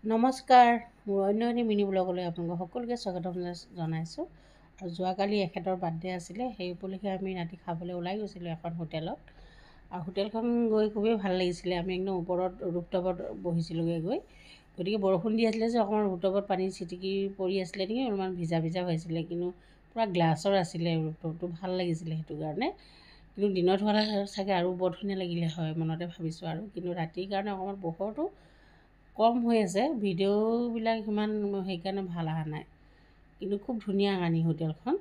নমস্কাৰ, মোৰ অন্য এটি মিনি ব্লগলৈ আপোনালোকক সকলোকে স্বাগতম জনাইছোঁ। আৰু যোৱাকালি এখেতৰ বাৰ্থডে আছিলে, সেই উপলক্ষে আমি ৰাতি খাবলৈ ওলাই গৈছিলোঁ এখন হোটেলত। আৰু হোটেলখন গৈ খুবেই ভাল লাগিছিলে। আমি একদম ওপৰত ৰুফটপত বহিছিলোঁগৈ গৈ। গতিকে বৰষুণ দি আছিলে যে অকণমান ৰুফটপত পানী ছিটিকি পৰি আছিলে নেকি, অলপমান ভিজা ভিজা হৈছিলে। কিন্তু পূৰা গ্লাছৰ আছিলে ৰুফটপটো, ভাল লাগিছিলে সেইটো কাৰণে। কিন্তু দিনত হোৱা চাগে আৰু বৰ ধুনীয়া লাগিলে হয়, মনতে ভাবিছোঁ আৰু। কিন্তু ৰাতিৰ কাৰণে অকণমান পোহৰটো কম হৈ আছে, ভিডিঅ'বিলাক সিমান সেইকাৰণে ভাল অহা নাই। কিন্তু খুব ধুনীয়া কানি হোটেলখন।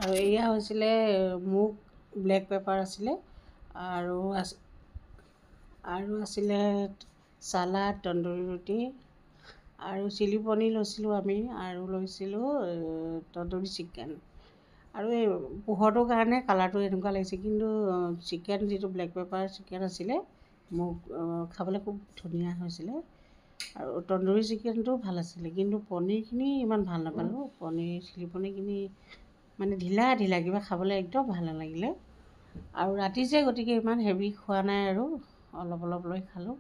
আৰু এয়া হৈছিলে মুগ ব্লেক পেপাৰ আছিলে, আৰু আছিলে চালাড, তন্দুৰী ৰুটি আৰু চিলি পনীৰ লৈছিলোঁ আমি, আৰু লৈছিলোঁ তন্দুৰী চিকেন। আৰু এই পোহৰটোৰ কাৰণে কালাৰটো এনেকুৱা লাগিছে, কিন্তু চিকেন যিটো ব্লেক পেপাৰ চিকেন আছিলে মোক খাবলৈ খুব ধুনীয়া হৈছিলে। আৰু তন্দুৰী চিকেনটো ভাল আছিলে, কিন্তু পনীৰখিনি ইমান ভাল নাপালোঁ। চিলি পনীৰখিনি মানে ঢিলা ঢিলা, কিবা খাবলৈ একদম ভাল নালাগিলে। আৰু ৰাতি যে গতিকে ইমান হেভি খোৱা নাই, আৰু অলপ অলপ লৈ খালোঁ।